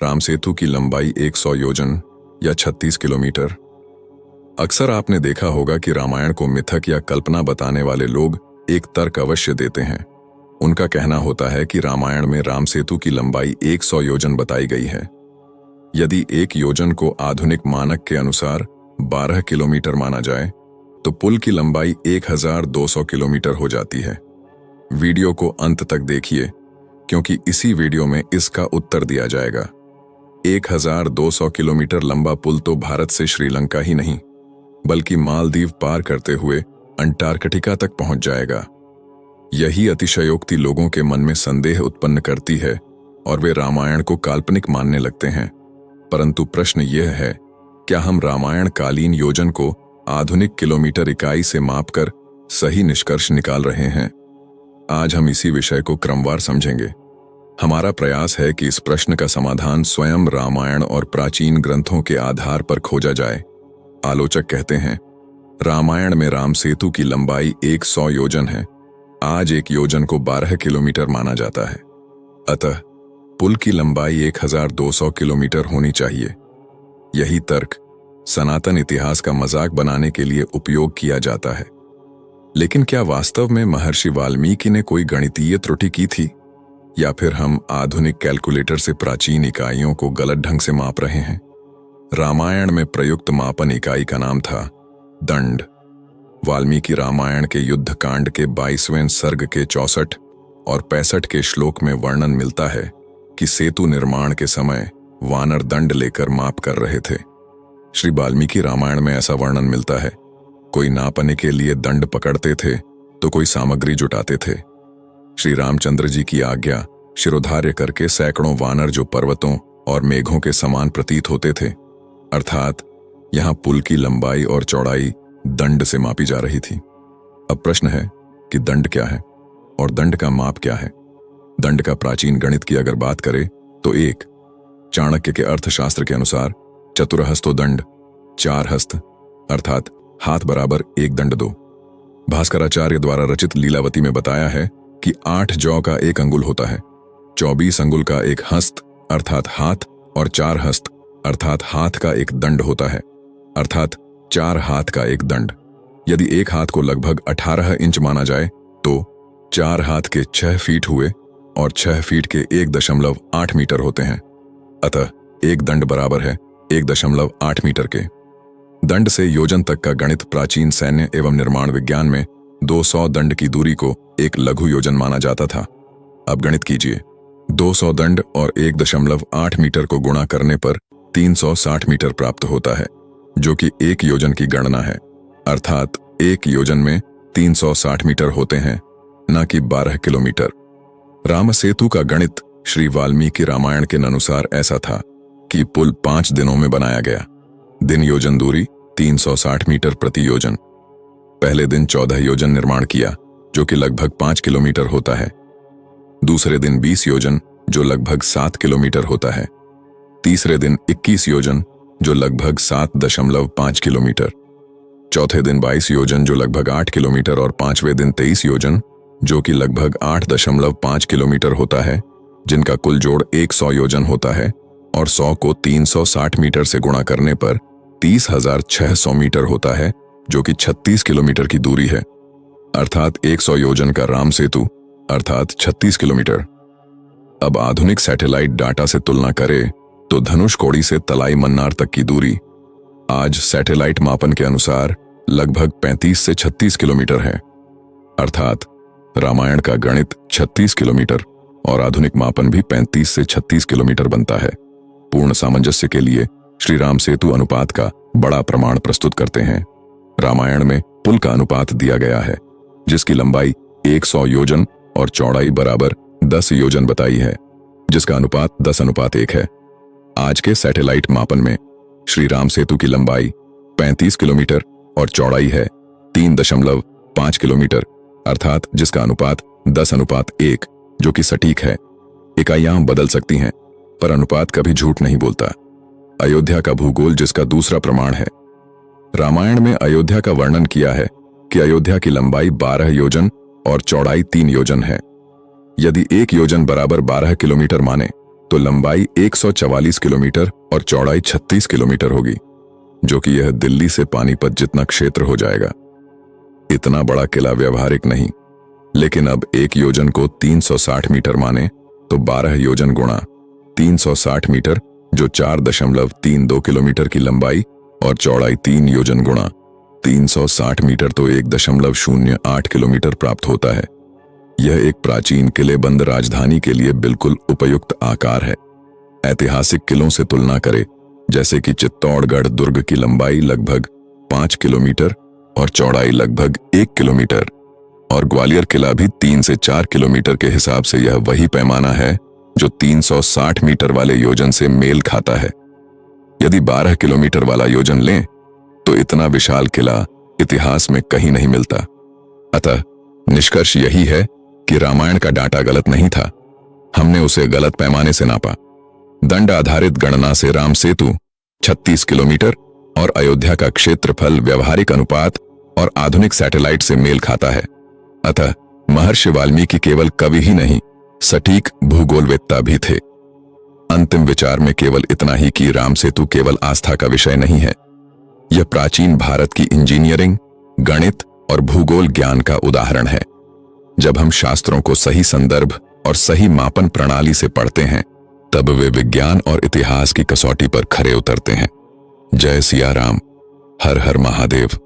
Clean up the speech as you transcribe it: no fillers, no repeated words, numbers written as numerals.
राम सेतु की लंबाई 100 योजन या 36 किलोमीटर। अक्सर आपने देखा होगा कि रामायण को मिथक या कल्पना बताने वाले लोग एक तर्क अवश्य देते हैं। उनका कहना होता है कि रामायण में राम सेतु की लंबाई 100 योजन बताई गई है। यदि एक योजन को आधुनिक मानक के अनुसार 12 किलोमीटर माना जाए तो पुल की लंबाई 1200 किलोमीटर हो जाती है। वीडियो को अंत तक देखिए क्योंकि इसी वीडियो में इसका उत्तर दिया जाएगा। 1200 किलोमीटर लंबा पुल तो भारत से श्रीलंका ही नहीं बल्कि मालदीव पार करते हुए अंटार्कटिका तक पहुंच जाएगा। यही अतिशयोक्ति लोगों के मन में संदेह उत्पन्न करती है और वे रामायण को काल्पनिक मानने लगते हैं। परंतु प्रश्न यह है, क्या हम रामायण कालीन योजन को आधुनिक किलोमीटर इकाई से मापकर सही निष्कर्ष निकाल रहे हैं? आज हम इसी विषय को क्रमवार समझेंगे। हमारा प्रयास है कि इस प्रश्न का समाधान स्वयं रामायण और प्राचीन ग्रंथों के आधार पर खोजा जाए। आलोचक कहते हैं, रामायण में राम सेतु की लंबाई 100 योजन है। आज एक योजन को 12 किलोमीटर माना जाता है। अतः पुल की लंबाई 1200 किलोमीटर होनी चाहिए। यही तर्क सनातन इतिहास का मजाक बनाने के लिए उपयोग किया जाता है। लेकिन क्या वास्तव में महर्षि वाल्मीकि ने कोई गणितीय त्रुटि की थी, या फिर हम आधुनिक कैलकुलेटर से प्राचीन इकाइयों को गलत ढंग से माप रहे हैं? रामायण में प्रयुक्त मापन इकाई का नाम था दंड। वाल्मीकि रामायण के युद्ध कांड के 22वें सर्ग के 64 और 65 के श्लोक में वर्णन मिलता है कि सेतु निर्माण के समय वानर दंड लेकर माप कर रहे थे। श्री वाल्मीकि रामायण में ऐसा वर्णन मिलता है, कोई नापने के लिए दंड पकड़ते थे तो कोई सामग्री जुटाते थे। श्री रामचंद्र जी की आज्ञा शिरोधार्य करके सैकड़ों वानर जो पर्वतों और मेघों के समान प्रतीत होते थे, अर्थात यहां पुल की लंबाई और चौड़ाई दंड से मापी जा रही थी। अब प्रश्न है कि दंड क्या है और दंड का माप क्या है? दंड का प्राचीन गणित की अगर बात करें तो एक चाणक्य के अर्थशास्त्र के अनुसार चतुरहस्तो दंड 4 हस्त अर्थात हाथ बराबर 1 दंड 2। भास्कराचार्य द्वारा रचित लीलावती में बताया है कि 8 जौ का 1 अंगुल होता है, 24 अंगुल का 1 हस्त अर्थात हाथ और 4 हस्त अर्थात हाथ का 1 दंड होता है, अर्थात 4 हाथ का 1 दंड। यदि एक हाथ को लगभग 18 इंच माना जाए तो 4 हाथ के 6 फीट हुए और 6 फीट के 1.8 मीटर होते हैं। अतः 1 दंड बराबर है 1.8 मीटर के। दंड से योजन तक का गणित प्राचीन सैन्य एवं निर्माण विज्ञान में 200 दंड की दूरी को एक लघु योजन माना जाता था। अब गणित कीजिए, 200 दंड और 1.8 मीटर को गुणा करने पर 360 मीटर प्राप्त होता है, जो कि एक योजन की गणना है। अर्थात एक योजन में 360 मीटर होते हैं, न कि 12 किलोमीटर। राम सेतु का गणित श्री वाल्मीकि रामायण के अनुसार ऐसा था कि पुल 5 दिनों में बनाया गया। दिन योजन दूरी 360 मीटर प्रति योजन। पहले दिन 14 योजन निर्माण किया जो कि लगभग 5 किलोमीटर होता है। दूसरे दिन 20 योजन जो लगभग 7 किलोमीटर होता है। तीसरे दिन 21 योजन जो लगभग 7.5 किलोमीटर। चौथे दिन 22 योजन जो लगभग 8 किलोमीटर और पांचवें दिन 23 योजन जो कि लगभग 8.5 किलोमीटर होता है, जिनका कुल जोड़ 100 योजन होता है और 100 को 360 मीटर से गुणा करने पर 30,600 मीटर होता है, जो कि 36 किलोमीटर की दूरी है। अर्थात 100 योजन का राम सेतु अर्थात 36 किलोमीटर। अब आधुनिक सैटेलाइट डाटा से तुलना करें तो धनुषकोडी से तलाई मन्नार तक की दूरी आज सैटेलाइट मापन के अनुसार लगभग 35 से 36 किलोमीटर है। अर्थात रामायण का गणित 36 किलोमीटर और आधुनिक मापन भी 35 से 36 किलोमीटर बनता है। पूर्ण सामंजस्य के लिए श्री राम सेतु अनुपात का बड़ा प्रमाण प्रस्तुत करते हैं। रामायण में पुल का अनुपात दिया गया है, जिसकी लंबाई 100 योजन और चौड़ाई बराबर 10 योजन बताई है, जिसका अनुपात 10:1 है। आज के सैटेलाइट मापन में श्री राम सेतु की लंबाई 35 किलोमीटर और चौड़ाई है 3.5 किलोमीटर, अर्थात जिसका अनुपात 10:1, जो कि सटीक है। इकाइयां बदल सकती हैं पर अनुपात कभी झूठ नहीं बोलता। अयोध्या का भूगोल जिसका दूसरा प्रमाण है। रामायण में अयोध्या का वर्णन किया है कि अयोध्या की लंबाई 12 योजन और चौड़ाई 3 योजन है। यदि एक योजन बराबर 12 किलोमीटर माने तो लंबाई 144 किलोमीटर और चौड़ाई 36 किलोमीटर होगी, जो कि यह दिल्ली से पानीपत जितना क्षेत्र हो जाएगा। इतना बड़ा किला व्यवहारिक नहीं, लेकिन अब एक योजन को 360 मीटर माने तो 12 योजन गुणा 360 मीटर, जो 4.32 किलोमीटर की लंबाई और चौड़ाई 3 योजन गुणा 360 मीटर तो 1.08 किलोमीटर प्राप्त होता है। यह एक प्राचीन किलेबंद राजधानी के लिए बिल्कुल उपयुक्त आकार है। ऐतिहासिक किलों से तुलना करें, जैसे कि चित्तौड़गढ़ दुर्ग की लंबाई लगभग 5 किलोमीटर और चौड़ाई लगभग 1 किलोमीटर, और ग्वालियर किला भी 3 से 4 किलोमीटर के हिसाब से यह वही पैमाना है जो 360 मीटर वाले योजन से मेल खाता है। यदि 12 किलोमीटर वाला योजन लें तो इतना विशाल किला इतिहास में कहीं नहीं मिलता। अतः निष्कर्ष यही है कि रामायण का डाटा गलत नहीं था, हमने उसे गलत पैमाने से नापा। दंड आधारित गणना से राम सेतु 36 किलोमीटर और अयोध्या का क्षेत्रफल व्यवहारिक अनुपात और आधुनिक सैटेलाइट से मेल खाता है। अतः महर्षि वाल्मीकि केवल कवि ही नहीं, सटीक भूगोलवेत्ता भी थे। अंतिम विचार में केवल इतना ही कि राम सेतु केवल आस्था का विषय नहीं है, यह प्राचीन भारत की इंजीनियरिंग, गणित और भूगोल ज्ञान का उदाहरण है। जब हम शास्त्रों को सही संदर्भ और सही मापन प्रणाली से पढ़ते हैं, तब वे विज्ञान और इतिहास की कसौटी पर खरे उतरते हैं। जय सिया राम, हर हर महादेव।